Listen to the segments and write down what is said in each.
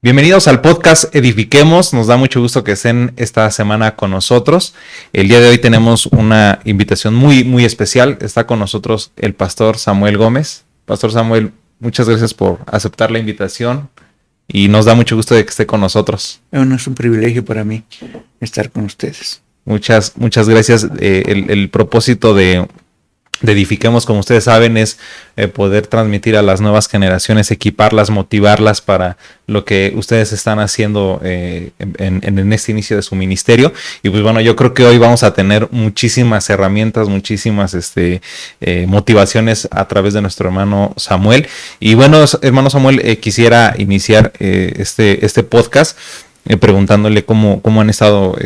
Bienvenidos al podcast Edifiquemos. Nos da mucho gusto que estén esta semana con nosotros. El día de hoy tenemos una invitación muy especial. Está con nosotros el pastor Samuel Gómez. Pastor Samuel, muchas gracias por aceptar la invitación y nos da mucho gusto de que esté con nosotros. Bueno, es un privilegio para mí estar con ustedes. Muchas gracias. El propósito de Edifiquemos, como ustedes saben, es poder transmitir a las nuevas generaciones, equiparlas, motivarlas para lo que ustedes están haciendo en este inicio de su ministerio. Y pues bueno, yo creo que hoy vamos a tener muchísimas herramientas, muchísimas motivaciones a través de nuestro hermano Samuel. Y bueno, hermano Samuel, quisiera iniciar este podcast preguntándole cómo han estado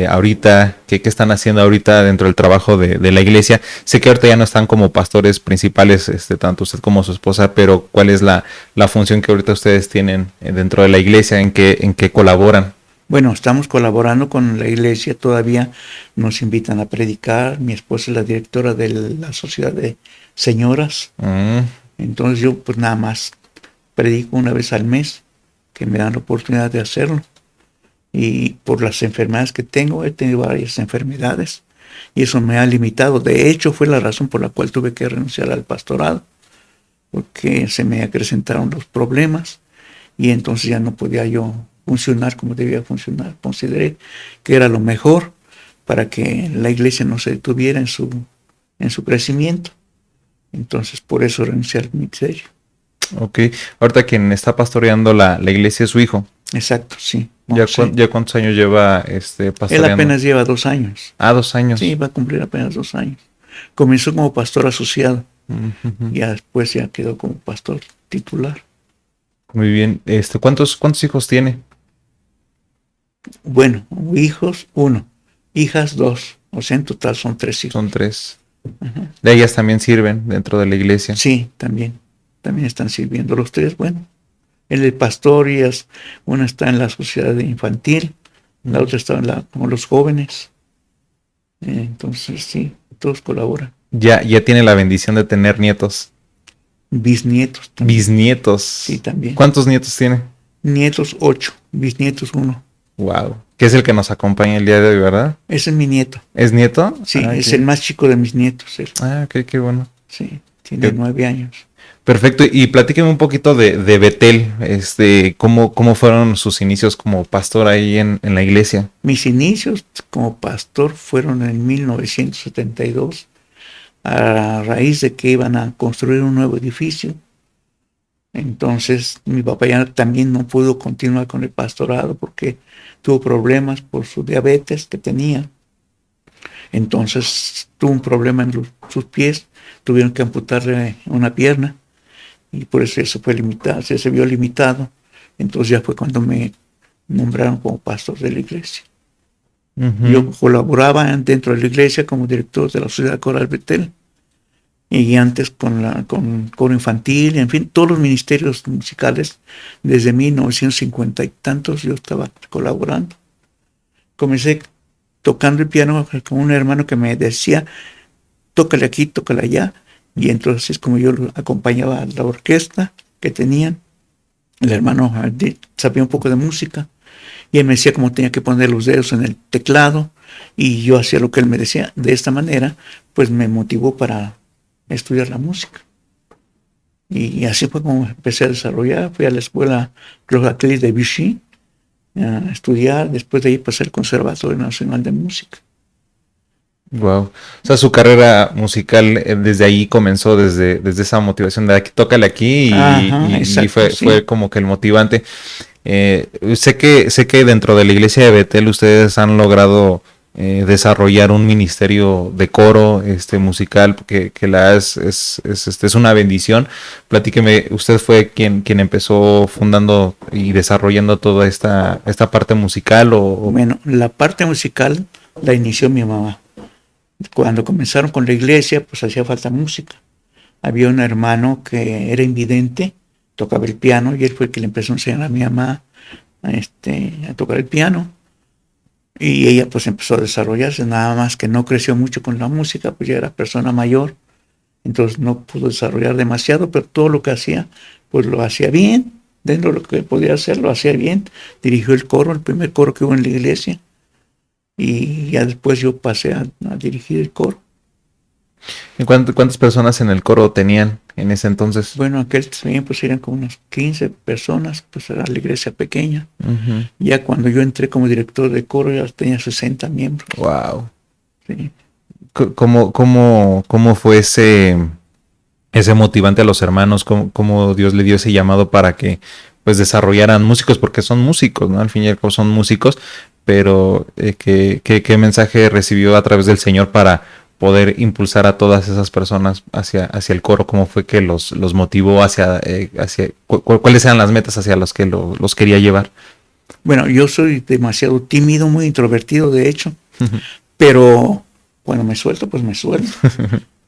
ahorita, qué están haciendo ahorita dentro del trabajo de la iglesia. Sé que ahorita ya no están como pastores principales, tanto usted como su esposa, pero ¿cuál es la función que ahorita ustedes tienen dentro de la iglesia? ¿En qué colaboran? Bueno, estamos colaborando con la iglesia, todavía nos invitan a predicar. Mi esposa es la directora de la sociedad de señoras. Entonces yo pues nada más predico una vez al mes, que me dan la oportunidad de hacerlo. Y por las enfermedades que tengo, he tenido varias enfermedades y eso me ha limitado. De hecho, fue la razón por la cual tuve que renunciar al pastorado, porque se me acrecentaron los problemas y entonces ya no podía yo funcionar como debía funcionar. Consideré que era lo mejor para que la iglesia no se detuviera en su crecimiento. Entonces, por eso renuncié al ministerio. Ok. Ahorita quien está pastoreando la iglesia es su hijo. Exacto, sí. ¿Ya cuántos años lleva pastoreando? Él apenas lleva 2 años. 2 años. Sí, va a cumplir apenas 2 años. Comenzó como pastor asociado. Y después ya quedó como pastor titular. Muy bien. ¿Cuántos hijos tiene? Bueno, hijos 1, hijas 2. O sea, en total son 3 hijos. Son 3. ¿De ellas también sirven dentro de la iglesia? Sí, también están sirviendo los 3. Bueno, él es pastor y una está en la sociedad infantil, la otra está con los jóvenes. Entonces sí, todos colaboran. Ya tiene la bendición de tener nietos. Bisnietos también. Bisnietos. Sí, también. ¿Cuántos nietos tiene? Nietos 8, bisnietos 1. Wow. Que es el que nos acompaña el día de hoy, ¿verdad? Ese es mi nieto. ¿Es nieto? Sí, es el más chico de mis nietos. Él. Ok, qué bueno. Sí, tiene 9 años. Perfecto, y platíqueme un poquito de Betel, ¿cómo fueron sus inicios como pastor ahí en la iglesia? Mis inicios como pastor fueron en 1972, a raíz de que iban a construir un nuevo edificio. Entonces mi papá ya también no pudo continuar con el pastorado porque tuvo problemas por su diabetes que tenía. Entonces tuvo un problema en sus pies, tuvieron que amputarle una pierna. Y por eso fue limitado, se vio limitado. Entonces ya fue cuando me nombraron como pastor de la iglesia. Yo colaboraba dentro de la iglesia como director de la Sociedad Coral Betel. Y antes con coro infantil, en fin, todos los ministerios musicales, desde 1950 y tantos yo estaba colaborando. Comencé tocando el piano con un hermano que me decía, tócale aquí, tócale allá. Y entonces es como yo acompañaba a la orquesta que tenían. El hermano sabía un poco de música y él me decía cómo tenía que poner los dedos en el teclado y yo hacía lo que él me decía. De esta manera, pues me motivó para estudiar la música. Y así fue como empecé a desarrollar. Fui a la escuela Clojaquelis de Vichy a estudiar. Después de ahí pasé al Conservatorio Nacional de Música. Wow. O sea, su carrera musical desde ahí comenzó, desde esa motivación de aquí, tócale aquí y fue como que el motivante. Sé que dentro de la iglesia de Betel ustedes han logrado desarrollar un ministerio de coro musical que es una bendición. Platíqueme, usted fue quien empezó fundando y desarrollando toda esta parte musical o... Bueno, la parte musical la inició mi mamá. Cuando comenzaron con la iglesia, pues hacía falta música. Había un hermano que era invidente, tocaba el piano, y él fue el que le empezó a enseñar a mi mamá a tocar el piano. Y ella pues empezó a desarrollarse, nada más que no creció mucho con la música, pues ya era persona mayor, entonces no pudo desarrollar demasiado, pero todo lo que hacía, pues lo hacía bien. dentro de lo que podía hacer, lo hacía bien. Dirigió el coro, el primer coro que hubo en la iglesia. Y ya después yo pasé a dirigir el coro. ¿Y cuántas personas en el coro tenían en ese entonces? Bueno, aquel tiempo pues eran como unas 15 personas, pues era la iglesia pequeña. Uh-huh. Ya cuando yo entré como director de coro ya tenía 60 miembros. Wow. Sí. ¿Cómo fue ese motivante a los hermanos? ¿Cómo Dios le dio ese llamado para que pues desarrollaran músicos? Porque son músicos, ¿no? Al fin y al cabo son músicos, pero ¿qué mensaje recibió a través del Señor para poder impulsar a todas esas personas hacia el coro? ¿Cómo fue que los motivó cuáles eran las metas hacia las que los quería llevar? Bueno, yo soy demasiado tímido, muy introvertido, de hecho, Uh-huh. pero cuando me suelto, pues me suelto.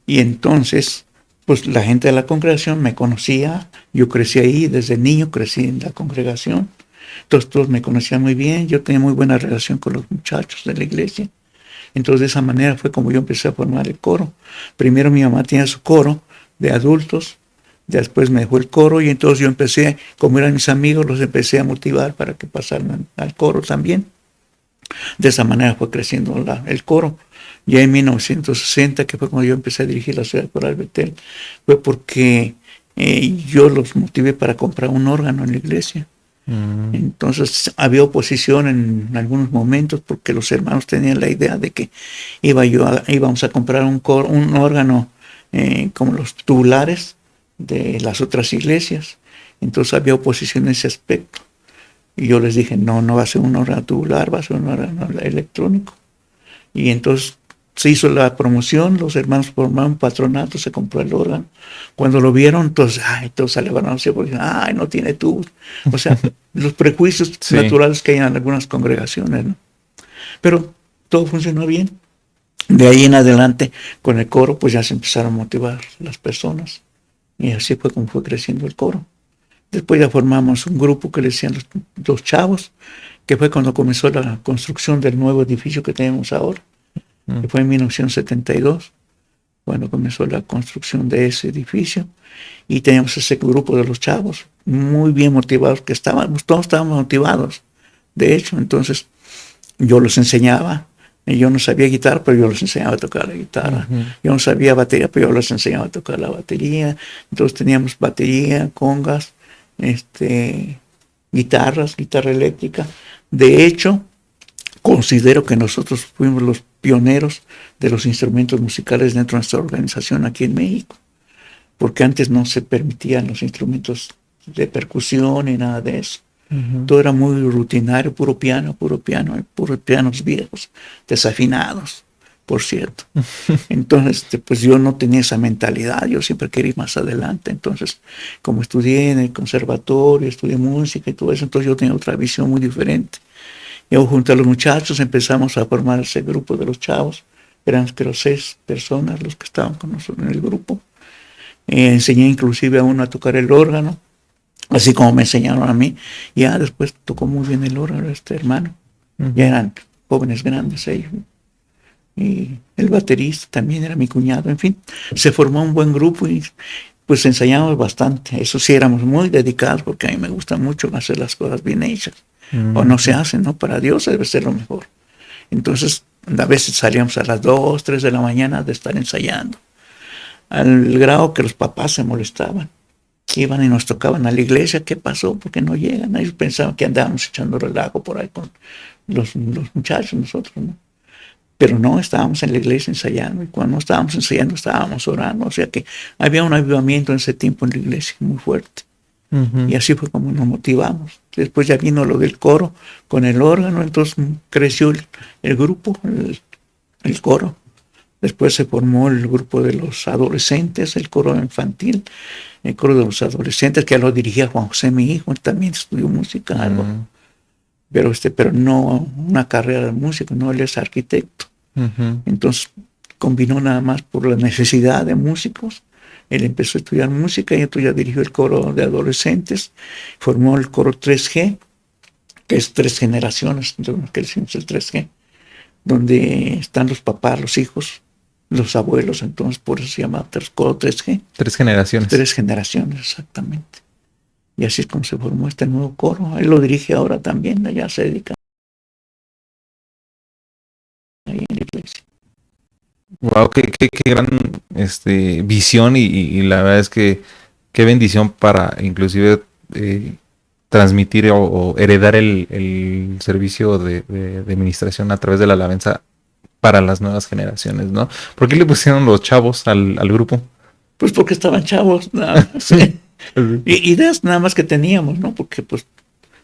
Y entonces, pues la gente de la congregación me conocía, yo crecí ahí, desde niño crecí en la congregación, entonces todos me conocían muy bien, yo tenía muy buena relación con los muchachos de la iglesia. Entonces de esa manera fue como yo empecé a formar el coro. Primero mi mamá tenía su coro de adultos, después me dejó el coro y entonces yo empecé, como eran mis amigos, los empecé a motivar para que pasaran al coro también. De esa manera fue creciendo el coro. Ya en 1960, que fue cuando yo empecé a dirigir la ciudad coral Betel, fue porque yo los motivé para comprar un órgano en la iglesia. Entonces había oposición en algunos momentos porque los hermanos tenían la idea de que íbamos a comprar un órgano como los tubulares de las otras iglesias. Entonces había oposición en ese aspecto. Y yo les dije, no va a ser un órgano tubular, va a ser un órgano electrónico. Y entonces se hizo la promoción, los hermanos formaron un patronato, se compró el órgano. Cuando lo vieron, entonces, todos se alevaron, porque no tiene tubos. O sea, los prejuicios Sí. naturales que hay en algunas congregaciones, ¿no? Pero todo funcionó bien. De ahí en adelante, con el coro, pues ya se empezaron a motivar las personas. Y así fue como fue creciendo el coro. Después ya formamos un grupo que le decían los chavos, que fue cuando comenzó la construcción del nuevo edificio que tenemos ahora, que fue en 1972, cuando comenzó la construcción de ese edificio. Y teníamos ese grupo de los chavos, muy bien motivados, que todos estábamos motivados, de hecho. Entonces yo los enseñaba. Yo no sabía guitarra, pero yo les enseñaba a tocar la guitarra. Uh-huh. Yo no sabía batería, pero yo les enseñaba a tocar la batería. Entonces teníamos batería, congas, guitarra eléctrica. De hecho, considero que nosotros fuimos los pioneros de los instrumentos musicales dentro de nuestra organización aquí en México, porque antes no se permitían los instrumentos de percusión ni nada de eso. Uh-huh. Todo era muy rutinario, puros pianos viejos, desafinados, por cierto. Entonces, pues yo no tenía esa mentalidad, yo siempre quería ir más adelante. Entonces, como estudié en el conservatorio, estudié música y todo eso, entonces yo tenía otra visión muy diferente. Yo junto a los muchachos empezamos a formar ese grupo de los chavos, eran creo 6 personas los que estaban con nosotros en el grupo. Enseñé inclusive a uno a tocar el órgano, así como me enseñaron a mí. Ya después tocó muy bien el órgano este hermano. Uh-huh. Ya eran jóvenes grandes ellos. Y el baterista también era mi cuñado. En fin, se formó un buen grupo y pues ensayamos bastante. Eso sí, éramos muy dedicados porque a mí me gusta mucho hacer las cosas bien hechas. Uh-huh. O no se hacen, ¿no? Para Dios debe ser lo mejor. Entonces, a veces salíamos a las 2, 3 de la mañana de estar ensayando. Al grado que los papás se molestaban. Iban y nos tocaban a la iglesia. ¿Qué pasó? ¿Por qué no llegan? Ellos pensaban que andábamos echando relajo por ahí con los muchachos, nosotros, ¿no? Pero no, estábamos en la iglesia ensayando, y cuando no estábamos ensayando estábamos orando. O sea que había un avivamiento en ese tiempo en la iglesia muy fuerte. Uh-huh. Y así fue como nos motivamos. Después ya vino lo del coro con el órgano, entonces creció el grupo, el coro. Después se formó el grupo de los adolescentes, el coro infantil, el coro de los adolescentes, que ya lo dirigía Juan José, mi hijo. Él también estudió música, uh-huh. algo. Pero no una carrera de músico, no, él es arquitecto. Uh-huh. Entonces combinó nada más por la necesidad de músicos. Él empezó a estudiar música y entonces ya dirigió el coro de adolescentes, formó el coro 3G, que es 3 generaciones, que decimos el 3G, donde están los papás, los hijos, los abuelos. Entonces por eso se llama coro 3G. 3 generaciones. 3 generaciones, exactamente. Y así es como se formó este nuevo coro. Él lo dirige ahora también, allá se dedica ahí en la iglesia. Wow, qué gran visión y la verdad es que qué bendición para inclusive transmitir o heredar el servicio de administración a través de la alabanza para las nuevas generaciones, ¿no? ¿Por qué le pusieron los chavos al grupo? Pues porque estaban chavos, nada más. Y ideas nada más que teníamos, ¿no? Porque pues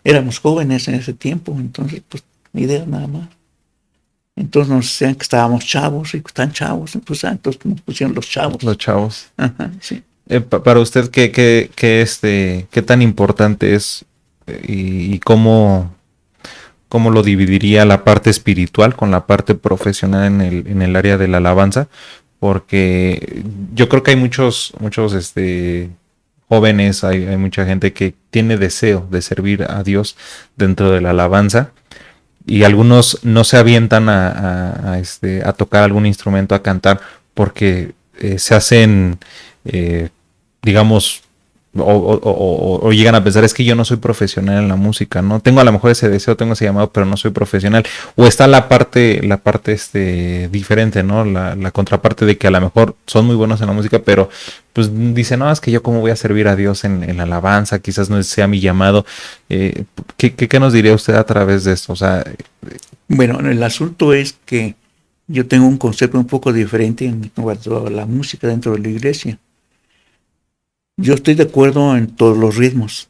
éramos jóvenes en ese tiempo, entonces pues ideas nada más. Entonces nos decían que estábamos chavos y que están chavos, pues entonces nos pusieron los chavos. Los chavos. Ajá, sí. Para usted, ¿qué tan importante es y cómo lo dividiría la parte espiritual con la parte profesional en el área de la alabanza? Porque yo creo que hay muchos jóvenes, hay mucha gente que tiene deseo de servir a Dios dentro de la alabanza y algunos no se avientan a tocar algún instrumento, a cantar, porque se hacen, eh, digamos, o llegan a pensar, es que yo no soy profesional en la música, ¿no? Tengo a lo mejor ese deseo, tengo ese llamado, pero no soy profesional. O está la parte diferente, ¿no? La contraparte de que a lo mejor son muy buenos en la música, pero pues dicen, no, es que yo cómo voy a servir a Dios en la alabanza, quizás no sea mi llamado. ¿Qué nos diría usted a través de esto? O sea, Bueno, el asunto es que yo tengo un concepto un poco diferente en cuanto a la música dentro de la iglesia. Yo estoy de acuerdo en todos los ritmos.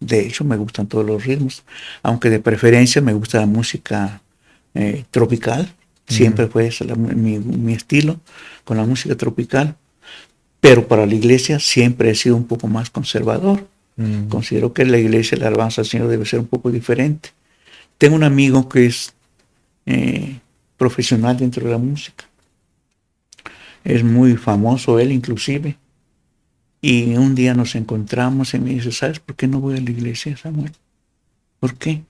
De hecho, me gustan todos los ritmos, aunque de preferencia me gusta la música tropical. Siempre fue ese mi estilo con la música tropical. Pero para la iglesia siempre he sido un poco más conservador. Considero que la iglesia, la alabanza al Señor debe ser un poco diferente. Tengo un amigo que es profesional dentro de la música. Es muy famoso él inclusive. Y un día nos encontramos y me dice, ¿sabes por qué no voy a la iglesia, Samuel? ¿Por qué?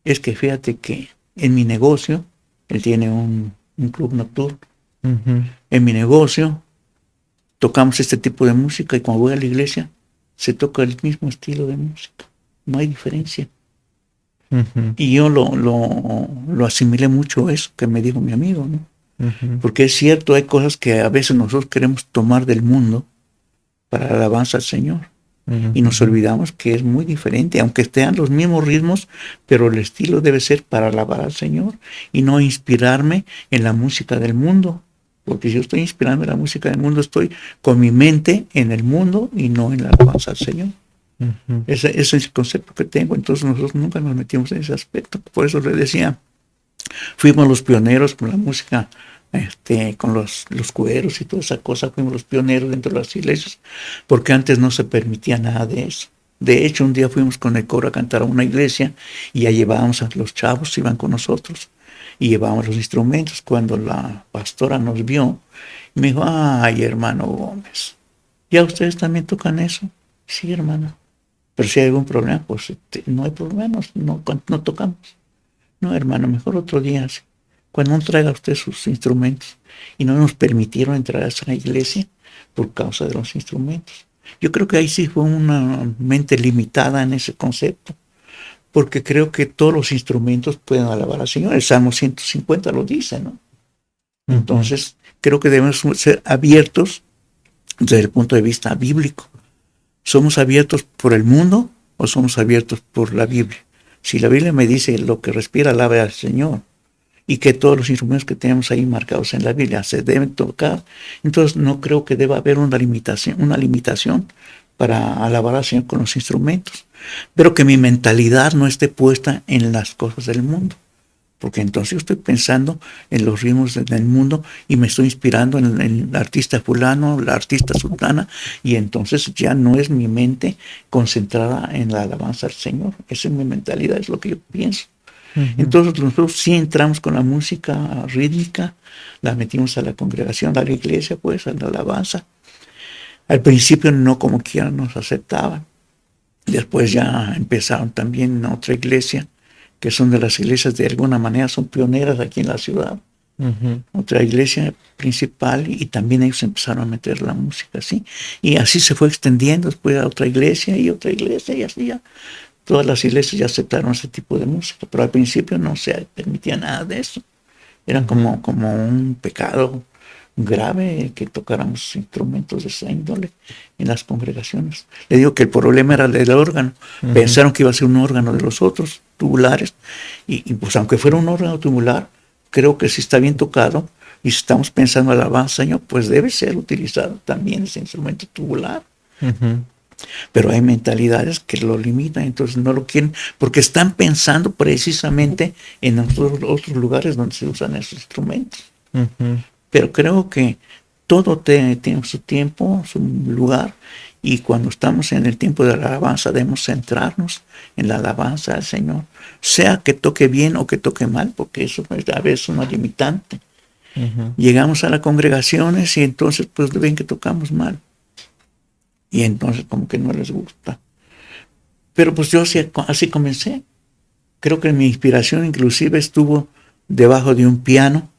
Es que fíjate que en mi negocio, él tiene un club nocturno. En mi negocio tocamos este tipo de música y cuando voy a la iglesia se toca el mismo estilo de música. No hay diferencia. Y yo lo asimilé mucho eso que me dijo mi amigo, ¿no? Porque es cierto, hay cosas que a veces nosotros queremos tomar del mundo para la alabanza al Señor. Y nos olvidamos que es muy diferente, aunque estén los mismos ritmos, pero el estilo debe ser para alabar al Señor y no inspirarme en la música del mundo. Porque si yo estoy inspirando en la música del mundo, estoy con mi mente en el mundo y no en la alabanza al Señor. Ese es el concepto que tengo. Entonces nosotros nunca nos metimos en ese aspecto. Por eso le decía, fuimos los pioneros con la música, con los cueros y toda esa cosa, fuimos los pioneros dentro de las iglesias, porque antes no se permitía nada de eso. De hecho, un día fuimos con el coro a cantar a una iglesia y ya llevábamos a los chavos, iban con nosotros, y llevábamos los instrumentos. Cuando la pastora nos vio, me dijo, ay, hermano Gómez, ¿ya ustedes también tocan eso? Sí, hermano. Pero si hay algún problema, pues no hay problema, no tocamos. No, hermano, mejor otro día. Cuando no traiga usted sus instrumentos. Y no nos permitieron entrar a esa iglesia por causa de los instrumentos. Yo creo que ahí sí fue una mente limitada en ese concepto. Porque creo que todos los instrumentos pueden alabar al Señor. El Salmo 150 lo dice, ¿no? Entonces, creo que debemos ser abiertos desde el punto de vista bíblico. ¿Somos abiertos por el mundo o somos abiertos por la Biblia? Si la Biblia me dice lo que respira, alabe al Señor, y que todos los instrumentos que tenemos ahí marcados en la Biblia se deben tocar, entonces no creo que deba haber una limitación para alabar al Señor con los instrumentos. Pero que mi mentalidad no esté puesta en las cosas del mundo. Porque entonces yo estoy pensando en los ritmos del mundo y me estoy inspirando en el artista fulano, la artista sultana, y entonces ya no es mi mente concentrada en la alabanza al Señor. Esa es mi mentalidad, es lo que yo pienso. Entonces nosotros sí entramos con la música rítmica, la metimos a la congregación, a la iglesia, pues, a la alabanza. Al principio no como quiera nos aceptaban. Después ya empezaron también en otra iglesia, que son de las iglesias de alguna manera, son pioneras aquí en la ciudad, otra iglesia principal, y también ellos empezaron a meter la música así. Y así se fue extendiendo después a otra iglesia y así ya. Todas las iglesias ya aceptaron ese tipo de música, pero al principio no se permitía nada de eso. Era como un pecado grave que tocáramos instrumentos de esa índole en las congregaciones. Le digo que el problema era el del órgano. Pensaron que iba a ser un órgano de los otros, tubulares, y pues aunque fuera un órgano tubular, creo que si está bien tocado y si estamos pensando en alabanza, Señor, pues debe ser utilizado también ese instrumento tubular. Pero hay mentalidades que lo limitan, entonces no lo quieren, porque están pensando precisamente en otros lugares donde se usan esos instrumentos. Pero creo que todo tiene su tiempo, su lugar, y cuando estamos en el tiempo de la alabanza debemos centrarnos en la alabanza al Señor, sea que toque bien o que toque mal, porque eso es a veces una limitante. Llegamos a las congregaciones y entonces pues ven que tocamos mal. Y entonces como que no les gusta. Pero pues yo así comencé. Creo que mi inspiración inclusive estuvo debajo de un piano,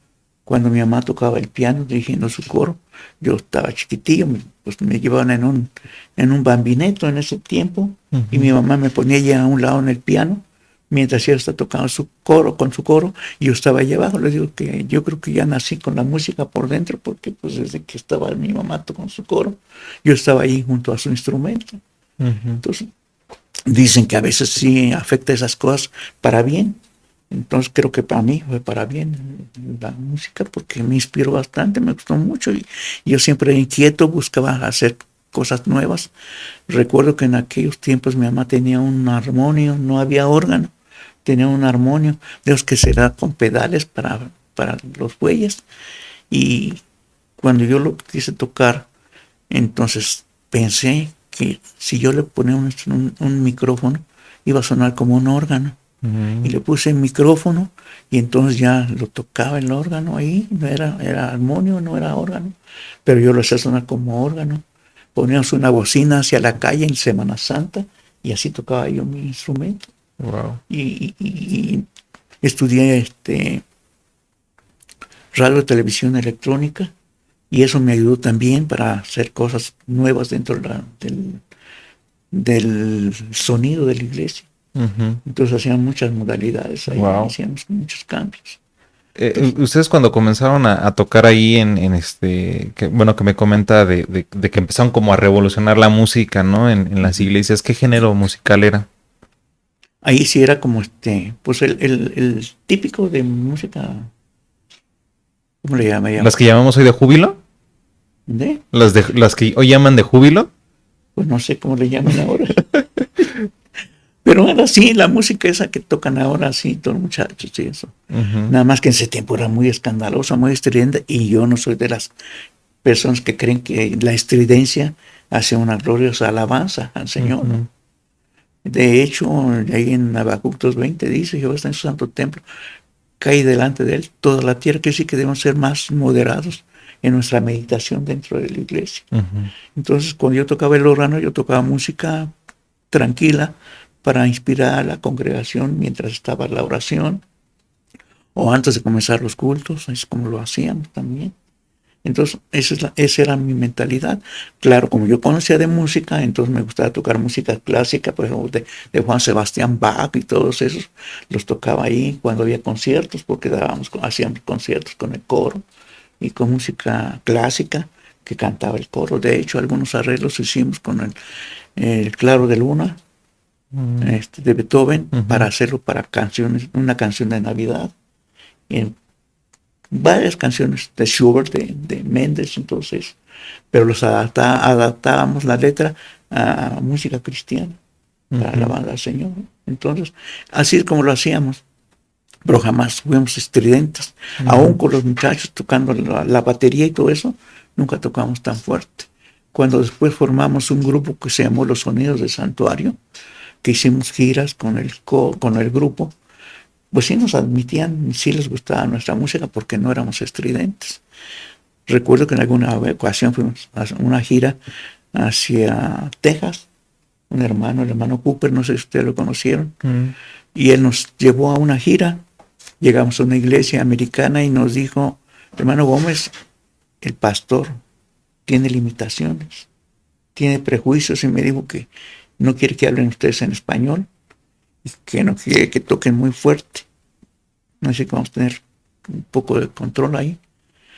cuando mi mamá tocaba el piano dirigiendo su coro. Yo estaba chiquitillo, pues me llevaban en un bambineto en ese tiempo, y mi mamá me ponía allá a un lado en el piano, mientras ella está tocando su coro, con su coro, y yo estaba allá abajo. Les digo que yo creo que ya nací con la música por dentro, porque pues desde que estaba mi mamá tocando su coro, yo estaba ahí junto a su instrumento. Entonces, dicen que a veces sí afecta esas cosas para bien. Entonces creo que para mí fue para bien la música, porque me inspiró bastante, me gustó mucho, y yo siempre inquieto buscaba hacer cosas nuevas. Recuerdo que en aquellos tiempos mi mamá tenía un armonio, no había órgano, tenía un armonio de los que se da con pedales para los bueyes, y cuando yo lo quise tocar, entonces pensé que si yo le ponía un micrófono iba a sonar como un órgano. Y le puse el micrófono, y entonces ya lo tocaba el órgano ahí. No era armonio, no era órgano, pero yo lo hacía sonar como órgano. Poníamos una bocina hacia la calle en Semana Santa, y así tocaba yo mi instrumento. Wow. Y estudié radio, televisión electrónica, y eso me ayudó también para hacer cosas nuevas dentro del sonido de la iglesia. Entonces hacían muchas modalidades ahí, hacíamos muchos cambios. Ustedes cuando comenzaron a tocar ahí que me comenta de que empezaron como a revolucionar la música, ¿no? En las iglesias, ¿qué género musical era? Ahí sí era como pues el típico de música, ¿cómo le llama? ¿Las que llamamos hoy de júbilo? ¿De? ¿Las que hoy llaman de júbilo? Pues no sé cómo le llaman ahora. Pero ahora sí, la música esa que tocan ahora, sí, todos los muchachos y eso. Nada más que en ese tiempo era muy escandalosa, muy estridente, y yo no soy de las personas que creen que la estridencia hace una gloriosa alabanza al Señor. ¿No? De hecho, ahí en Habacuc 2:20 dice: Jehová está en su santo templo, cae delante de él toda la tierra. Que sí que debemos ser más moderados en nuestra meditación dentro de la iglesia. Entonces, cuando yo tocaba el órgano, yo tocaba música tranquila, para inspirar a la congregación mientras estaba la oración o antes de comenzar los cultos. Es como lo hacíamos también. Entonces esa era mi mentalidad. Claro, como yo conocía de música, entonces me gustaba tocar música clásica, por ejemplo de Juan Sebastián Bach, y todos esos los tocaba ahí cuando había conciertos, porque hacíamos conciertos con el coro y con música clásica que cantaba el coro. De hecho, algunos arreglos hicimos con el Claro de Luna, de Beethoven, para hacerlo para canciones, una canción de Navidad, y en varias canciones de Schubert, de Méndez, entonces, pero los adaptábamos la letra a música cristiana para alabar al Señor. Entonces, así es como lo hacíamos, pero jamás fuimos estridentes. Aún con los muchachos tocando la batería y todo eso, nunca tocamos tan fuerte. Cuando después formamos un grupo que se llamó Los Sonidos del Santuario, que hicimos giras con el grupo, pues sí nos admitían, sí les gustaba nuestra música, porque no éramos estridentes. Recuerdo que en alguna ocasión fuimos a una gira hacia Texas, el hermano Cooper, no sé si ustedes lo conocieron, y él nos llevó a una gira, Llegamos a una iglesia americana y nos dijo, hermano Gómez, el pastor tiene limitaciones, tiene prejuicios, y me dijo que no quiere que hablen ustedes en español, y que no quiere que toquen muy fuerte. No sé, que vamos a tener un poco de control ahí.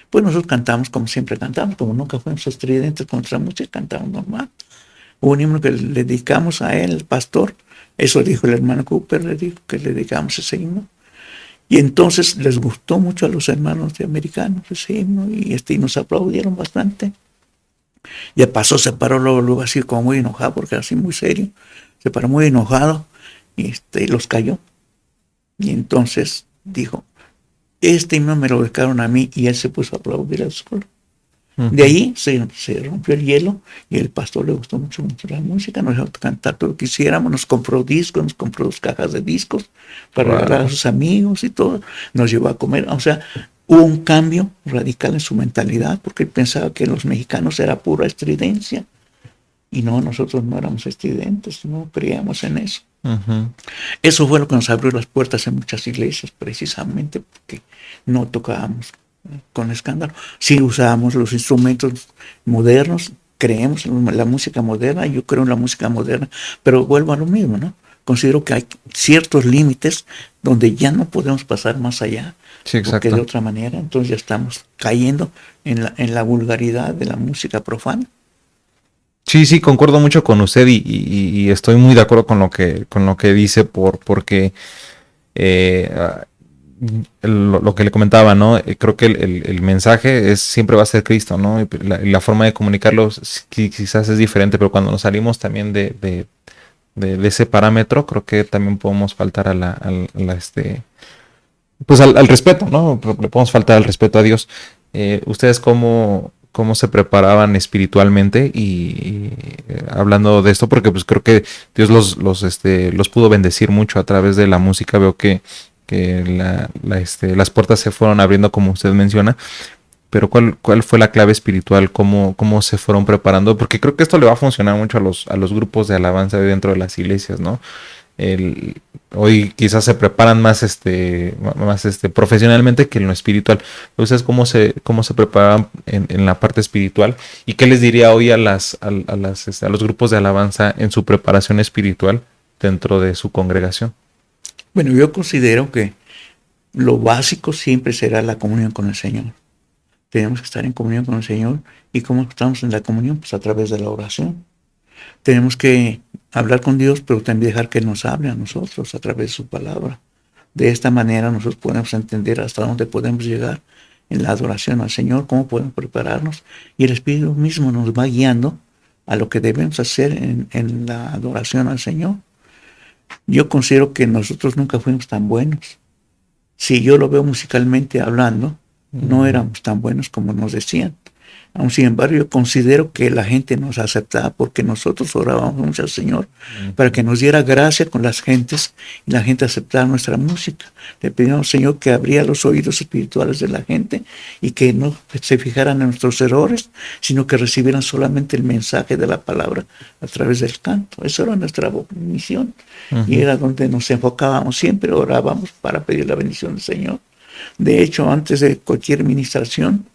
Pues nosotros cantamos como siempre cantamos, como nunca fuimos estridentes con nuestra música, cantamos normal. Hubo un himno que le dedicamos a él, el pastor, eso dijo el hermano Cooper, le dijo que le dedicamos ese himno. Y entonces les gustó mucho a los hermanos de americanos ese himno, y nos aplaudieron bastante. Y el pastor se paró luego así como muy enojado, porque era así muy serio, se paró muy enojado y los cayó. Y entonces dijo, este himno me lo dedicaron a mí, y él se puso a aplaudir al solo. De ahí se rompió el hielo, y el pastor le gustó mucho la música, nos dejó cantar todo lo que quisiéramos, nos compró discos, nos compró 2 cajas de discos para regalar a sus amigos y todo, nos llevó a comer, o sea, hubo un cambio radical en su mentalidad, porque él pensaba que los mexicanos era pura estridencia, y no, nosotros no éramos estridentes, no creíamos en eso. Eso fue lo que nos abrió las puertas en muchas iglesias, precisamente porque no tocábamos con escándalo. Sí usábamos los instrumentos modernos, creemos en la música moderna, yo creo en la música moderna, pero vuelvo a lo mismo, ¿no? Considero que hay ciertos límites donde ya no podemos pasar más allá, Sí, porque de otra manera entonces ya estamos cayendo en la vulgaridad de la música profana. Sí, concuerdo mucho con usted y estoy muy de acuerdo con lo que dice porque lo que le comentaba, ¿no? Creo que el mensaje siempre va a ser Cristo, ¿no? Y la forma de comunicarlo quizás es diferente, pero cuando nos salimos también de ese parámetro, creo que también podemos faltar pues al respeto, ¿no? Le podemos faltar al respeto a Dios. ¿Ustedes cómo se preparaban espiritualmente? Y hablando de esto, porque pues creo que Dios los pudo bendecir mucho a través de la música. Veo que las puertas se fueron abriendo, como usted menciona. Pero ¿cuál fue la clave espiritual? ¿Cómo se fueron preparando? Porque creo que esto le va a funcionar mucho a los grupos de alabanza dentro de las iglesias, ¿no? Hoy quizás se preparan más profesionalmente que en lo espiritual. Entonces, ¿cómo se preparan en la parte espiritual? ¿Y qué les diría hoy a los grupos de alabanza en su preparación espiritual dentro de su congregación? Bueno, yo considero que lo básico siempre será la comunión con el Señor. Tenemos que estar en comunión con el Señor. ¿Y cómo estamos en la comunión? Pues a través de la oración. Tenemos que hablar con Dios, pero también dejar que nos hable a nosotros a través de su palabra. De esta manera nosotros podemos entender hasta dónde podemos llegar en la adoración al Señor, cómo podemos prepararnos, y el Espíritu mismo nos va guiando a lo que debemos hacer en la adoración al Señor. Yo considero que nosotros nunca fuimos tan buenos. Si yo lo veo musicalmente hablando, no éramos tan buenos como nos decían. Aún sin embargo, yo considero que la gente nos aceptaba porque nosotros orábamos mucho al Señor para que nos diera gracia con las gentes y la gente aceptara nuestra música. Le pedíamos al Señor que abría los oídos espirituales de la gente y que no se fijaran en nuestros errores, sino que recibieran solamente el mensaje de la palabra a través del canto. Eso era nuestra misión y era donde nos enfocábamos siempre, orábamos para pedir la bendición del Señor. De hecho, antes de cualquier ministración,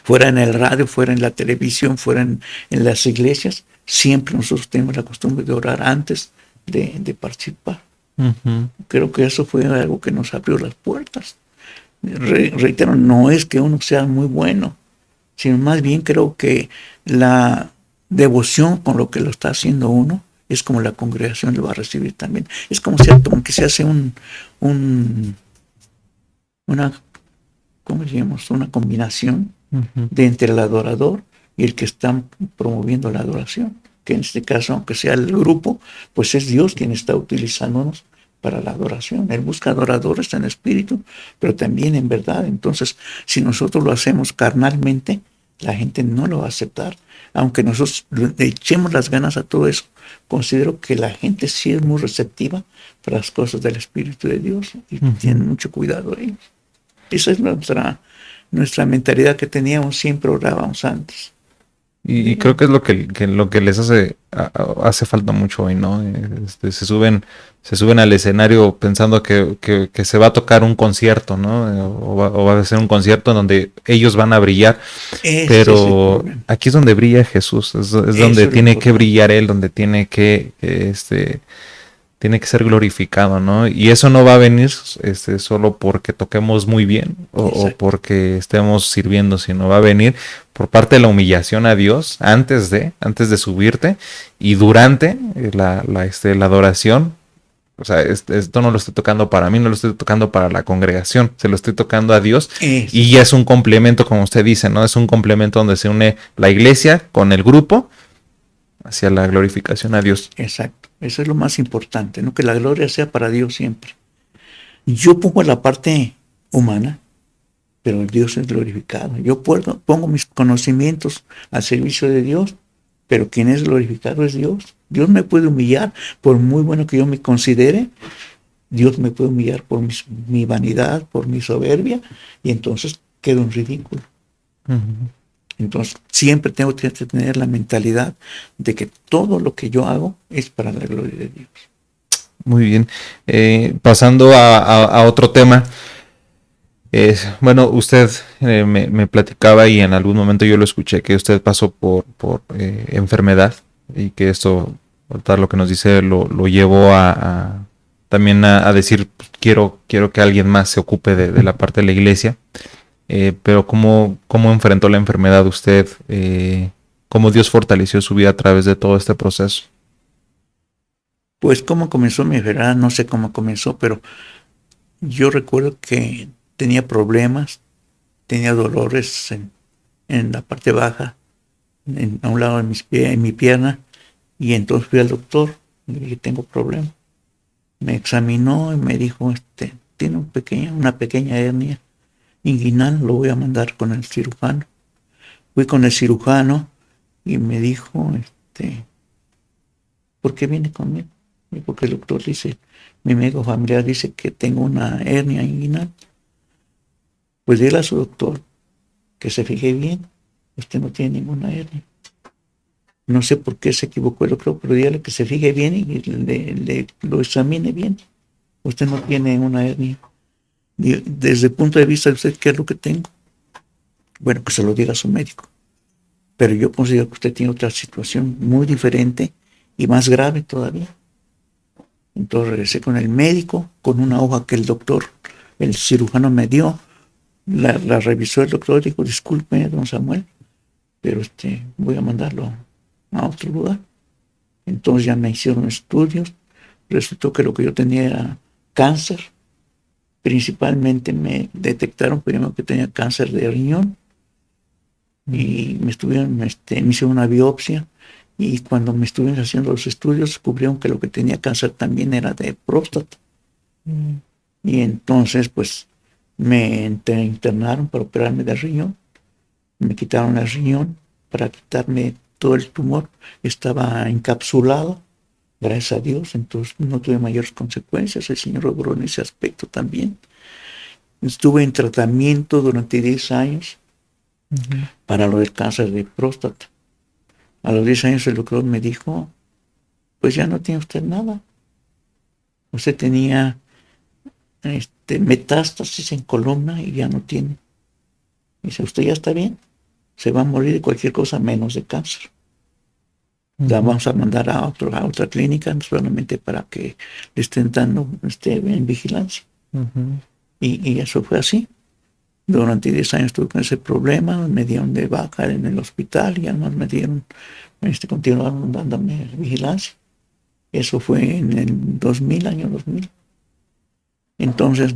fuera en el radio, fuera en la televisión, fuera en las iglesias, siempre nosotros tenemos la costumbre de orar antes de participar. Creo que eso fue algo que nos abrió las puertas. Reitero, no es que uno sea muy bueno, sino más bien creo que la devoción con lo que lo está haciendo uno es como la congregación lo va a recibir también. Es como que se hace una combinación de entre el adorador y el que está promoviendo la adoración, que en este caso, aunque sea el grupo, pues es Dios quien está utilizándonos para la adoración. Él busca adoradores en espíritu, pero también en verdad. Entonces, si nosotros lo hacemos carnalmente, la gente no lo va a aceptar. Aunque nosotros le echemos las ganas a todo eso, considero que la gente sí es muy receptiva para las cosas del Espíritu de Dios y tienen mucho cuidado ellos. Esa es nuestra mentalidad que teníamos, siempre orábamos antes. Y creo que es lo que les hace falta mucho hoy, ¿no? Se suben al escenario pensando que se va a tocar un concierto, ¿no? O va a ser un concierto en donde ellos van a brillar, Ese es el pero problema. aquí es donde brilla Jesús, es donde Eso es lo tiene que importante. brillar Él, donde tiene que ser glorificado, ¿no? Y eso no va a venir solo porque toquemos muy bien o Exacto. porque estemos sirviendo, sino va a venir por parte de la humillación a Dios antes de subirte y durante la adoración. O sea, esto no lo estoy tocando para mí, no lo estoy tocando para la congregación, se lo estoy tocando a Dios Eso, y ya es un complemento, como usted dice, ¿no? Es un complemento donde se une la iglesia con el grupo hacia la glorificación a Dios. exacto. Eso es lo más importante, ¿no? Que la gloria sea para Dios siempre. Yo pongo la parte humana, pero Dios es glorificado. Yo pongo mis conocimientos al servicio de Dios, pero quien es glorificado es Dios. Dios me puede humillar, por muy bueno que yo me considere, Dios me puede humillar por mi vanidad, por mi soberbia, y entonces quedo en ridículo. Uh-huh. Entonces, siempre tengo que tener la mentalidad de que todo lo que yo hago es para la gloria de Dios. Muy bien. Pasando a otro tema. Bueno, usted me platicaba y en algún momento yo lo escuché que usted pasó por enfermedad y que esto, tal lo que nos dice, lo llevó también a decir, pues, quiero que alguien más se ocupe de la parte de la iglesia. Pero ¿cómo enfrentó la enfermedad usted? ¿Cómo Dios fortaleció su vida a través de todo este proceso? Pues cómo comenzó mi enfermedad, no sé cómo comenzó, pero yo recuerdo que tenía problemas, tenía dolores en la parte baja, a un lado de mis pies, en mi pierna, y entonces fui al doctor, le dije, tengo problemas. Me examinó y me dijo, tiene una pequeña hernia inguinal, lo voy a mandar con el cirujano. Fui con el cirujano y me dijo, ¿por qué viene conmigo? Y porque el doctor dice, mi médico familiar dice que tengo una hernia inguinal. Pues dile a su doctor que se fije bien, usted no tiene ninguna hernia. No sé por qué se equivocó el doctor, pero dígale que se fije bien y lo examine bien. Usted no tiene una hernia. Desde el punto de vista de usted, ¿qué es lo que tengo? Bueno, que se lo diga a su médico. Pero yo considero que usted tiene otra situación muy diferente y más grave todavía. Entonces regresé con el médico, con una hoja que el cirujano me dio. La revisó el doctor y dijo, disculpe, don Samuel, pero voy a mandarlo a otro lugar. Entonces ya me hicieron estudios. Resultó que lo que yo tenía era cáncer. Principalmente me detectaron primero que tenía cáncer de riñón y me hicieron una biopsia y cuando me estuvieron haciendo los estudios descubrieron que lo que tenía cáncer también era de próstata. Y entonces pues me internaron para operarme de riñón, me quitaron el riñón para quitarme todo el tumor, estaba encapsulado, gracias a Dios, entonces no tuve mayores consecuencias, el Señor logró en ese aspecto también. Estuve en tratamiento durante 10 años Uh-huh. para lo del cáncer de próstata. A los 10 años el doctor me dijo, pues ya no tiene usted nada. Usted tenía metástasis en columna y ya no tiene. Dice, usted ya está bien, se va a morir de cualquier cosa menos de cáncer. La Uh-huh. vamos a mandar a otra clínica solamente para que le estén dando en vigilancia. Uh-huh. Y eso fue así. Durante 10 años tuve con ese problema, me dieron de baja en el hospital y además me dieron, continuaron dándome vigilancia. Eso fue en el 2000, año 2000. Entonces,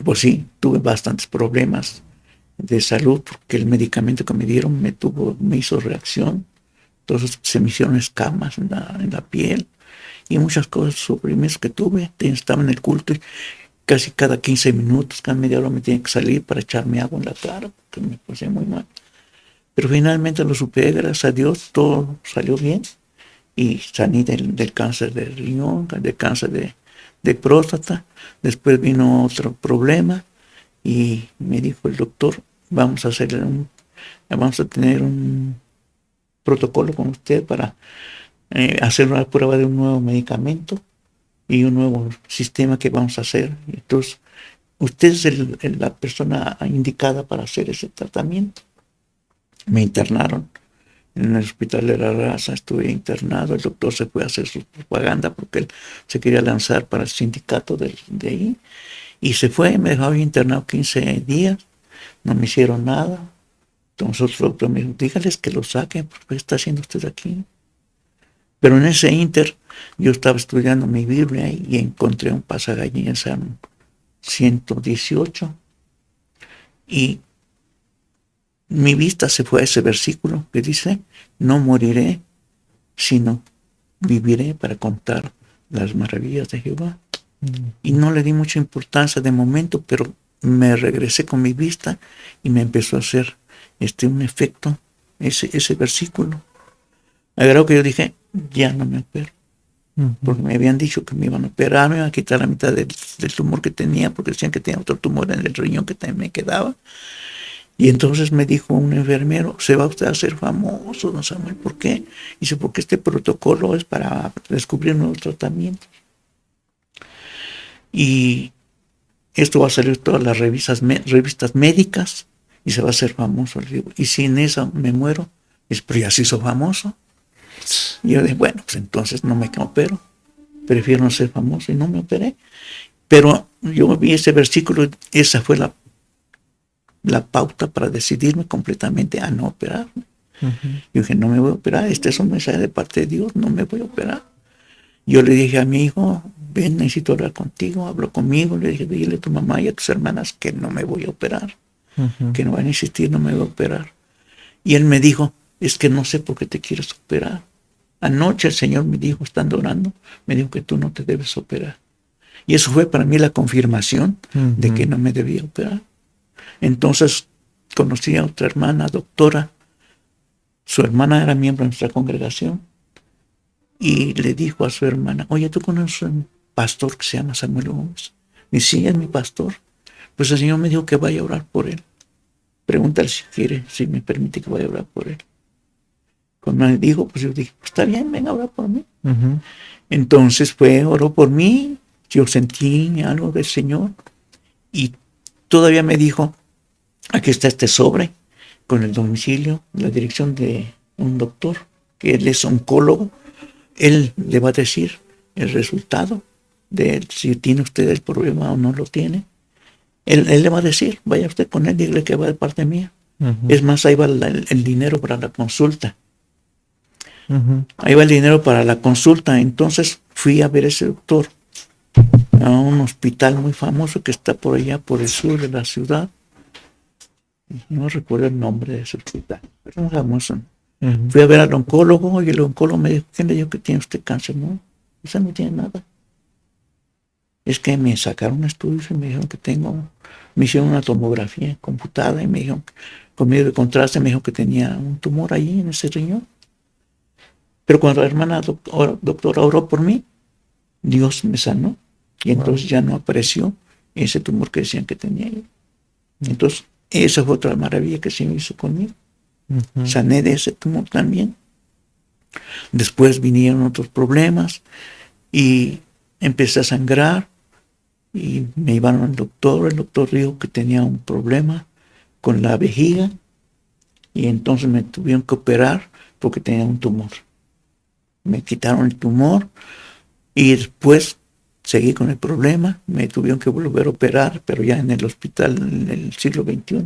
pues sí, tuve bastantes problemas de salud porque el medicamento que me dieron me hizo reacción. Entonces se me hicieron escamas en la piel y muchas cosas suprimidas que tuve. Estaba en el culto y casi cada 15 minutos, cada media hora me tenía que salir para echarme agua en la cara porque me pasé muy mal. Pero finalmente lo superé, gracias a Dios, todo salió bien y salí del cáncer de riñón, del cáncer de próstata. Después vino otro problema y me dijo el doctor, vamos a tener protocolo con usted para hacer una prueba de un nuevo medicamento y un nuevo sistema que vamos a hacer. Entonces, usted es la persona indicada para hacer ese tratamiento. Me internaron en el hospital de la Raza, estuve internado, el doctor se fue a hacer su propaganda porque él se quería lanzar para el sindicato de ahí, y se fue, me dejó internado 15 días, no me hicieron nada. Entonces otro doctor me dijo, dígales que lo saquen, porque ¿qué está haciendo usted aquí? Pero en ese inter, yo estaba estudiando mi Biblia y encontré un pasaje allí en San 118, y mi vista se fue a ese versículo que dice, no moriré, sino viviré para contar las maravillas de Jehová. Y no le di mucha importancia de momento, pero me regresé con mi vista y me empezó a hacer un efecto ese versículo. Agarró que yo dije, ya no me opero. Porque me habían dicho que me iban a operar, me iban a quitar la mitad del tumor que tenía, porque decían que tenía otro tumor en el riñón que también me quedaba. Y entonces me dijo un enfermero, se va usted a hacer famoso, don Samuel, ¿por qué? Dice, porque este protocolo es para descubrir nuevos tratamientos. Y esto va a salir en todas las revistas médicas y se va a hacer famoso. Le digo, y si en eso me muero, dice, pero ya se hizo famoso. Y yo dije, bueno, pues entonces no me opero, prefiero no ser famoso, y no me operé. Pero yo vi ese versículo, esa fue la pauta para decidirme completamente a no operarme. Yo dije, no me voy a operar, este es un mensaje de parte de Dios, no me voy a operar. Yo le dije a mi hijo, ven, necesito hablar contigo, habló conmigo, le dije, dile a tu mamá y a tus hermanas que no me voy a operar, que no van a insistir, no me voy a operar. Y él me dijo, es que no sé por qué te quieres operar. Anoche el Señor me dijo, estando orando, me dijo que tú no te debes operar. Y eso fue para mí la confirmación de que no me debía operar. Entonces conocí a otra hermana, doctora. Su hermana era miembro de nuestra congregación. Y le dijo a su hermana, oye, ¿tú conoces a un pastor que se llama Samuel Gómez? Y sí, es mi pastor. Pues el Señor me dijo que vaya a orar por él. Pregúntale si quiere, si me permite que vaya a orar por él. Cuando me dijo, pues yo dije, pues está bien, venga a orar por mí. Entonces oró por mí, yo sentí algo del Señor y todavía me dijo, aquí está este sobre con el domicilio, la dirección de un doctor, que él es oncólogo. Él le va a decir el resultado de si tiene usted el problema o no lo tiene. Él le va a decir, vaya usted con él, dígale que va de parte mía. Es más, ahí va el dinero para la consulta. Ahí va el dinero para la consulta. Entonces fui a ver a ese doctor a un hospital muy famoso que está por allá, por el sur de la ciudad. No recuerdo el nombre de ese hospital, pero es famoso. Fui a ver al oncólogo y el oncólogo me dijo, ¿quién le dijo que tiene usted cáncer? No, usted no tiene nada. Es que me sacaron estudios y me dijeron que me hicieron una tomografía computada y me dijeron, con medio de contraste, me dijo que tenía un tumor ahí en ese riñón. Pero cuando la hermana doctora oró por mí, Dios me sanó y entonces ya no apareció ese tumor que decían que tenía yo. Entonces, esa fue otra maravilla que se me hizo conmigo. Sané de ese tumor también. Después vinieron otros problemas y empecé a sangrar y me llevaron al doctor. El doctor dijo que tenía un problema con la vejiga y entonces me tuvieron que operar porque tenía un tumor. Me quitaron el tumor y después seguí con el problema. Me tuvieron que volver a operar, pero ya en el hospital en el siglo XXI.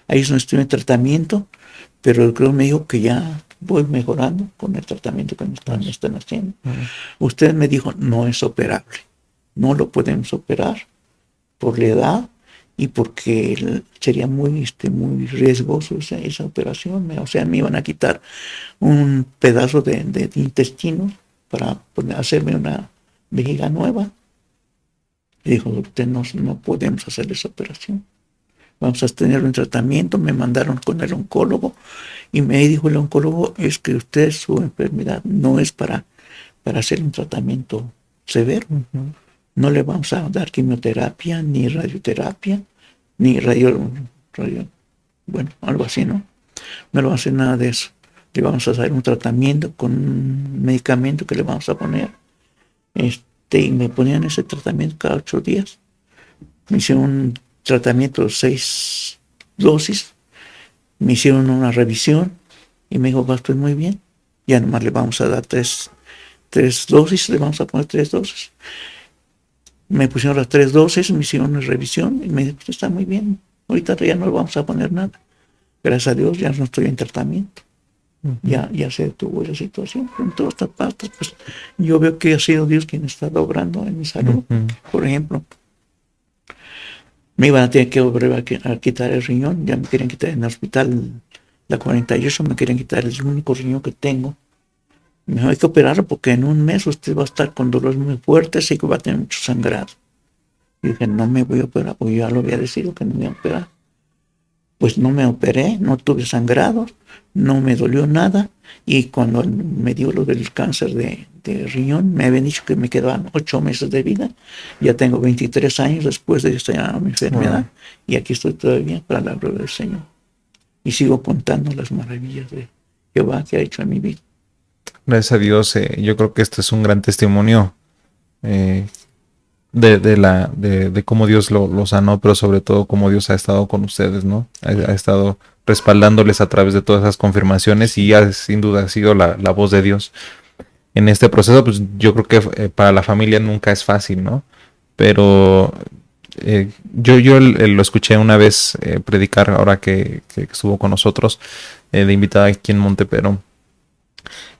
Ahí es donde estoy en tratamiento, pero el doctor me dijo que ya voy mejorando con el tratamiento que me están haciendo. Usted me dijo, no es operable. No lo podemos operar por la edad y porque sería muy riesgoso esa operación. O sea, me iban a quitar un pedazo de intestino para hacerme una vejiga nueva. Y dijo, usted no podemos hacer esa operación. Vamos a tener un tratamiento. Me mandaron con el oncólogo y me dijo el oncólogo, es que usted, su enfermedad no es para hacer un tratamiento severo. No le vamos a dar quimioterapia, ni radioterapia, ni bueno, algo así, ¿no? No le vamos a hacer nada de eso. le vamos a hacer un tratamiento con un medicamento que le vamos a poner. Y me ponían ese tratamiento cada 8 días. Me hicieron un tratamiento de 6 dosis, me hicieron una revisión y me dijo, va, estoy muy bien. Ya nomás le vamos a dar tres dosis, le vamos a poner 3 dosis. Me pusieron las 3 dosis, me hicieron una revisión y me dijo, pues está muy bien, ahorita ya no le vamos a poner nada. Gracias a Dios ya no estoy en tratamiento. Ya se detuvo la situación. En todas estas partes, pues yo veo que ha sido Dios quien está obrando en mi salud. Por ejemplo, me iban a tener que volver a quitar el riñón, ya me querían quitar en el hospital, la 48, me querían quitar el único riñón que tengo. Me dijo, hay que operarlo porque en un mes usted va a estar con dolores muy fuertes y que va a tener mucho sangrado. Y dije, no me voy a operar, porque yo ya lo había decidido que no me iba a operar. Pues no me operé, no tuve sangrado, no me dolió nada, y cuando me dio lo del cáncer de riñón, me habían dicho que me quedaban 8 meses de vida. Ya tengo 23 años después de esta enfermedad, y aquí estoy todavía para la gloria del Señor. Y sigo contando las maravillas de Jehová que ha hecho en mi vida. Gracias a Dios, yo creo que este es un gran testimonio de cómo Dios lo sanó, pero sobre todo cómo Dios ha estado con ustedes, ¿no? Ha estado respaldándoles a través de todas esas confirmaciones, y sin duda ha sido la voz de Dios en este proceso. Pues yo creo que para la familia nunca es fácil, ¿no? Pero yo lo escuché una vez predicar, ahora que estuvo con nosotros de invitada aquí en Montepero.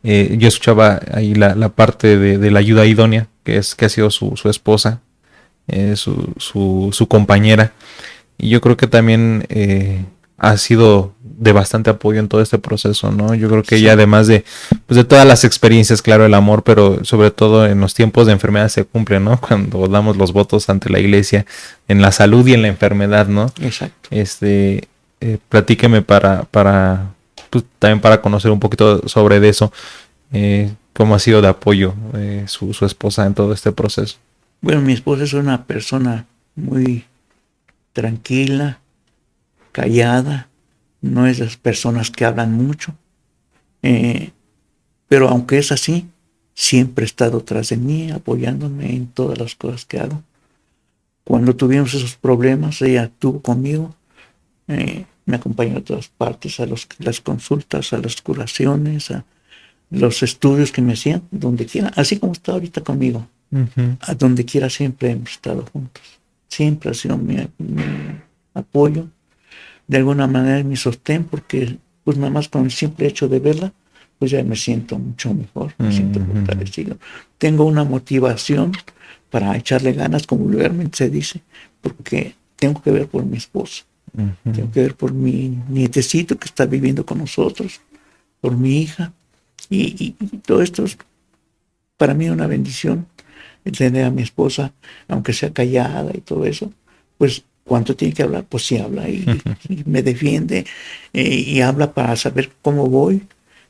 Yo escuchaba ahí la parte de la ayuda idónea, que ha sido su esposa, su compañera. Y yo creo que también ha sido de bastante apoyo en todo este proceso, ¿no? Yo creo que ella, además de todas las experiencias, claro, el amor, pero sobre todo en los tiempos de enfermedad se cumple, ¿no? Cuando damos los votos ante la iglesia, en la salud y en la enfermedad, ¿no? Exacto. Platíqueme pues, también para conocer un poquito sobre eso, cómo ha sido de apoyo su esposa en todo este proceso. Bueno, mi esposa es una persona muy tranquila, callada, no es de las personas que hablan mucho, pero aunque es así, siempre ha estado tras de mí, apoyándome en todas las cosas que hago. Cuando tuvimos esos problemas, ella estuvo conmigo, me acompañó a todas partes, las consultas, a las curaciones, a los estudios que me hacían, donde quiera, así como está ahorita conmigo. A donde quiera siempre hemos estado juntos. Siempre ha sido mi apoyo, de alguna manera mi sostén, porque pues nada más con el simple hecho de verla, pues ya me siento mucho mejor, me siento fortalecido. Tengo una motivación para echarle ganas, como vulgarmente se dice, porque tengo que ver por mi esposa, tengo que ver por mi nietecito que está viviendo con nosotros, por mi hija, y todo esto es para mí una bendición. Tener a mi esposa, aunque sea callada y todo eso, pues cuánto tiene que hablar, pues sí habla y me defiende y habla para saber cómo voy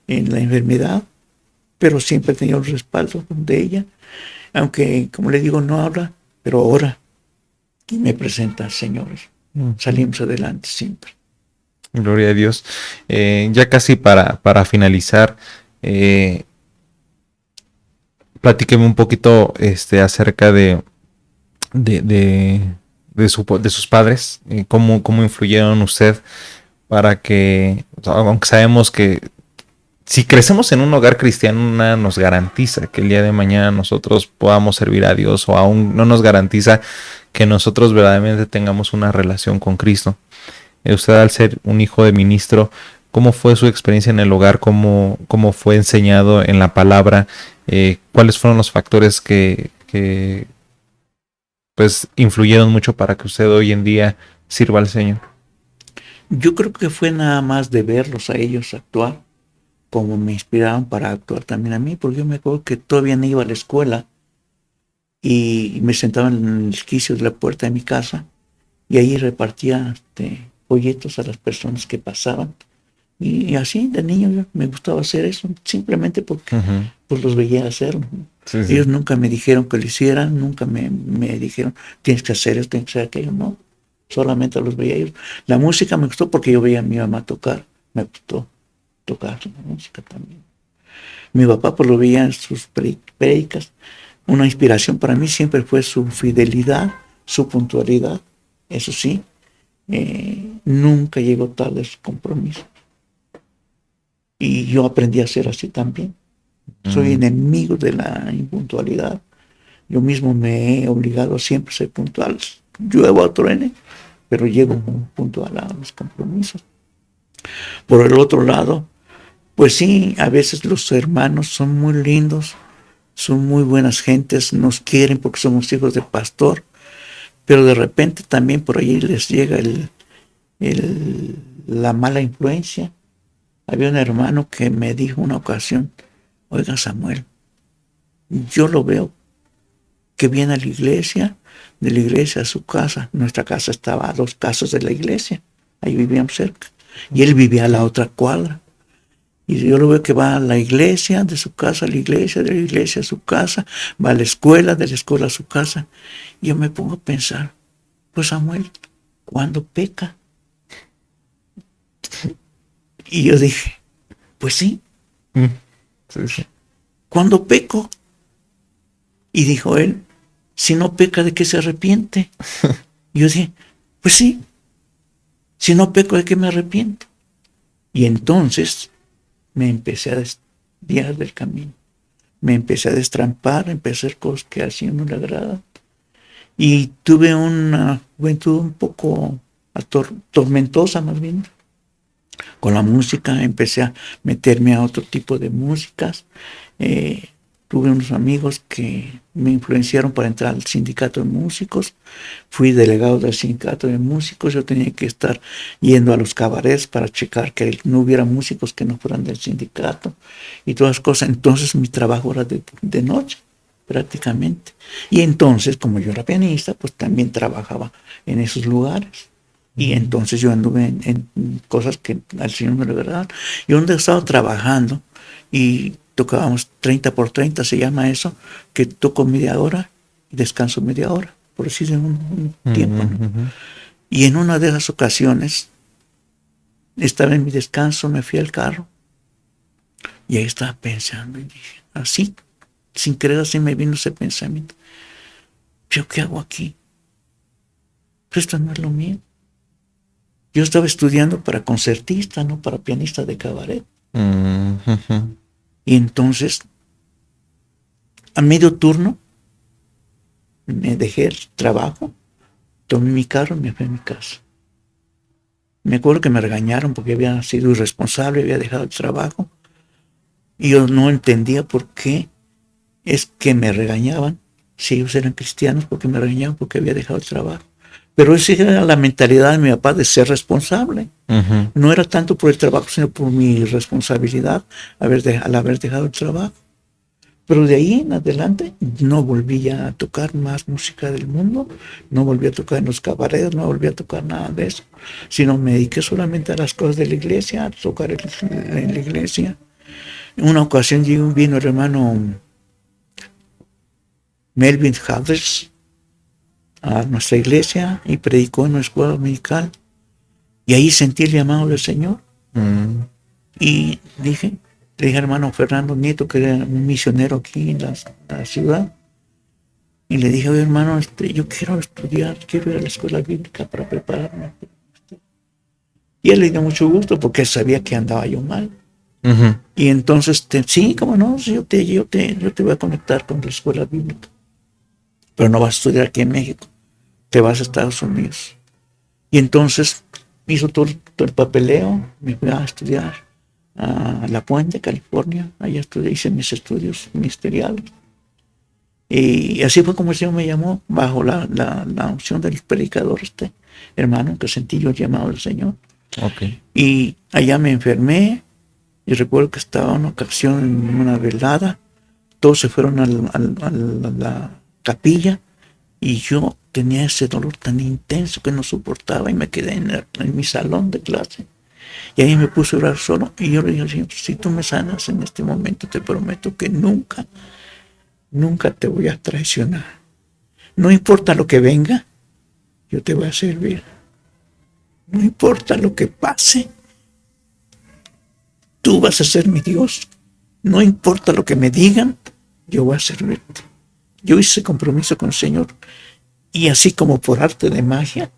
en la enfermedad, pero siempre he tenido el respaldo de ella, aunque como le digo no habla, pero ora y me presenta al Señor. Salimos adelante siempre. Gloria a Dios. Ya casi para finalizar, platíqueme un poquito acerca de sus padres, cómo influyeron usted para que, aunque sabemos que si crecemos en un hogar cristiano, nada nos garantiza que el día de mañana nosotros podamos servir a Dios, o aún no nos garantiza que nosotros verdaderamente tengamos una relación con Cristo. Usted, al ser un hijo de ministro, ¿cómo fue su experiencia en el hogar? ¿Cómo fue enseñado en la palabra? ¿Cuáles fueron los factores que pues influyeron mucho para que usted hoy en día sirva al Señor? Yo creo que fue nada más de verlos a ellos actuar, como me inspiraron para actuar también a mí, porque yo me acuerdo que todavía no iba a la escuela y me sentaba en el quicio de la puerta de mi casa y ahí repartía folletos a las personas que pasaban. Y así de niño yo me gustaba hacer eso, simplemente porque pues los veía hacerlo. Sí. Ellos nunca me dijeron que lo hicieran, nunca me dijeron tienes que hacer esto, tienes que hacer aquello, no. Solamente los veía ellos. La música me gustó porque yo veía a mi mamá tocar, me gustó. tocar la música también. Mi papá pues lo veía en sus prédicas. Una inspiración para mí siempre fue su fidelidad, su puntualidad. Eso sí, nunca llegó tarde a su compromiso. Y yo aprendí a ser así también. Soy enemigo de la impuntualidad. Yo mismo me he obligado a siempre ser puntual. Llueva o truene, pero llego puntual a mis compromisos. Por el otro lado, pues sí, a veces los hermanos son muy lindos, son muy buenas gentes, nos quieren porque somos hijos de pastor, pero de repente también por ahí les llega la mala influencia. Había un hermano que me dijo una ocasión: oiga, Samuel, yo lo veo que viene a la iglesia, de la iglesia a su casa. Nuestra casa estaba a 2 casas de la iglesia, ahí vivíamos cerca, y él vivía a la otra cuadra. Y yo lo veo que va a la iglesia, de su casa a la iglesia, de la iglesia a su casa, va a la escuela, de la escuela a su casa. Y yo me pongo a pensar, pues Samuel, ¿cuándo peca? Y yo dije, pues sí. Sí. ¿Cuándo peco? Y dijo él, si no peca, ¿de qué se arrepiente? Y yo dije, pues sí, si no peco, ¿de qué me arrepiento? Y entonces me empecé a desviar del camino. Me empecé a destrampar, empecé a hacer cosas que así no le agradan. Y tuve una juventud un poco tormentosa, más bien. Con la música empecé a meterme a otro tipo de músicas. Tuve unos amigos que me influenciaron para entrar al sindicato de músicos. Fui delegado del sindicato de músicos. Yo tenía que estar yendo a los cabarets para checar que no hubiera músicos que no fueran del sindicato y todas las cosas. Entonces mi trabajo era de noche, prácticamente. Y entonces, como yo era pianista, pues también trabajaba en esos lugares. Y entonces yo anduve en cosas que al Señor me lo agradaban. Y donde he estado trabajando y tocábamos 30 por 30, se llama eso, que toco media hora y descanso media hora, por decir un tiempo, ¿no? Y en una de esas ocasiones estaba en mi descanso, me fui al carro y ahí estaba pensando y dije, así, sin querer, así me vino ese pensamiento: ¿yo qué hago aquí? Pero esto no es lo mío. Yo estaba estudiando para concertista, no para pianista de cabaret. Y entonces, a medio turno, me dejé el trabajo, tomé mi carro y me fui a mi casa. Me acuerdo que me regañaron porque había sido irresponsable, había dejado el trabajo. Y yo no entendía por qué es que me regañaban. Si ellos eran cristianos, porque me regañaban porque había dejado el trabajo. Pero esa era la mentalidad de mi papá de ser responsable. No era tanto por el trabajo, sino por mi responsabilidad al haber dejado el trabajo. Pero de ahí en adelante no volví a tocar más música del mundo, no volví a tocar en los cabarets, no volví a tocar nada de eso, sino me dediqué solamente a las cosas de la iglesia, a tocar en la iglesia. En una ocasión vino el hermano Melvin Havers a nuestra iglesia y predicó en nuestra escuela dominical, y ahí sentí el llamado del Señor. Y le dije al hermano Fernando Nieto, que era un misionero aquí en la ciudad, y le dije: oye, hermano, yo quiero estudiar, quiero ir a la escuela bíblica para prepararme. Y él le dio mucho gusto porque él sabía que andaba yo mal. Y entonces, sí, cómo no, yo te voy a conectar con la escuela bíblica, pero no vas a estudiar aquí en México, te vas a Estados Unidos. Y entonces hizo todo el papeleo, me fui a estudiar a La Puente, California. Allá hice mis estudios ministeriales. Y así fue como el Señor me llamó, bajo la unción del predicador, hermano, que sentí yo el llamado del Señor. Y allá me enfermé, y recuerdo que estaba en una ocasión en una velada, todos se fueron a la capilla, y yo tenía ese dolor tan intenso que no soportaba, y me quedé en mi salón de clase. Y ahí me puse a orar solo, y yo le dije al Señor: si tú me sanas en este momento, te prometo que nunca te voy a traicionar. No importa lo que venga, yo te voy a servir. No importa lo que pase, tú vas a ser mi Dios. No importa lo que me digan, yo voy a servirte. Yo hice compromiso con el Señor. Y así como por arte de magia,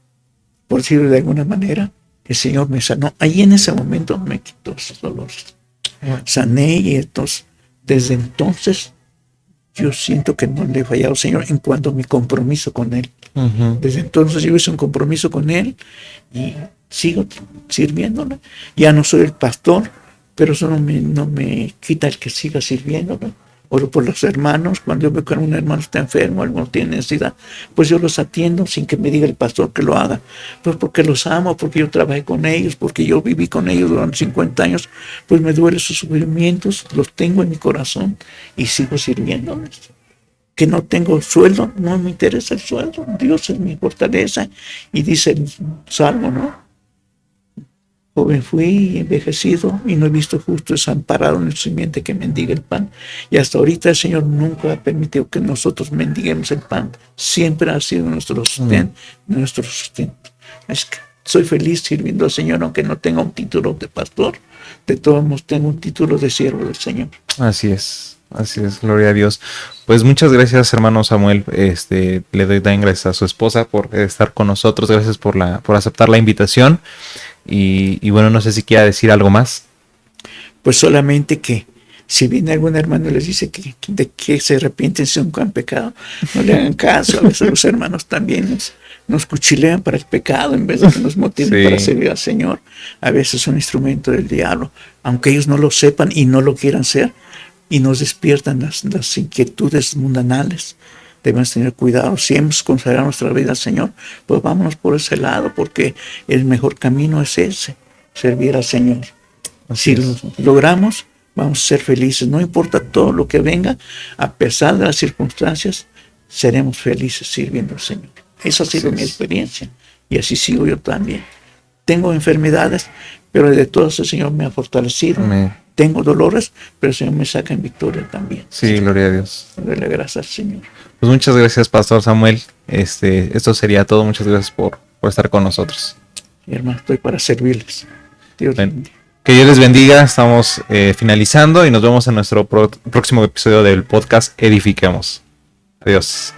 por decirlo de alguna manera, el Señor me sanó. Ahí en ese momento me quitó esos dolores. Sané y entonces, desde entonces, yo siento que no le he fallado al Señor en cuanto a mi compromiso con Él. Desde entonces yo hice un compromiso con Él y sigo sirviéndole. Ya no soy el pastor, pero eso no me quita el que siga sirviéndole. Oro por los hermanos. Cuando yo veo que un hermano está enfermo, alguno tiene necesidad, pues yo los atiendo sin que me diga el pastor que lo haga. Pues porque los amo, porque yo trabajé con ellos, porque yo viví con ellos durante 50 años, pues me duelen sus sufrimientos, los tengo en mi corazón y sigo sirviéndoles. Que no tengo sueldo, no me interesa el sueldo. Dios es mi fortaleza. Y dice el Salmo, ¿no? Joven fui envejecido y no he visto justo desamparado en el simiente que mendiga el pan. Y hasta ahorita el Señor nunca ha permitido que nosotros mendiguemos el pan. Siempre ha sido nuestro sustento. Es que soy feliz sirviendo al Señor, aunque no tenga un título de pastor. De todos modos, tengo un título de siervo del Señor. Así es, gloria a Dios. Pues muchas gracias, hermano Samuel. Le doy también gracias a su esposa por estar con nosotros. Gracias por aceptar la invitación. Y bueno, no sé si quiera decir algo más. Pues solamente que si viene algún hermano y les dice de que se arrepienten si nunca han pecado, no le hagan caso. A veces los hermanos también nos cuchilean para el pecado en vez de que nos motiven para servir al Señor. A veces son instrumento del diablo, aunque ellos no lo sepan y no lo quieran ser, y nos despiertan las inquietudes mundanales. Debemos tener cuidado. Si hemos consagrado nuestra vida al Señor, pues vámonos por ese lado, porque el mejor camino es ese, servir al Señor. Si lo logramos, vamos a ser felices. No importa todo lo que venga, a pesar de las circunstancias, seremos felices sirviendo al Señor. Esa ha sido mi experiencia y así sigo yo también. Tengo enfermedades, pero de todas el Señor me ha fortalecido. Amén. Tengo dolores, pero el Señor me saca en victoria también. Sí, gloria a Dios. Dale gracias al Señor. Pues muchas gracias, Pastor Samuel. Esto sería todo. Muchas gracias por estar con nosotros. Mi hermano, estoy para servirles. Dios bendiga. Que Dios les bendiga. Estamos finalizando y nos vemos en nuestro próximo episodio del podcast Edifiquemos. Adiós.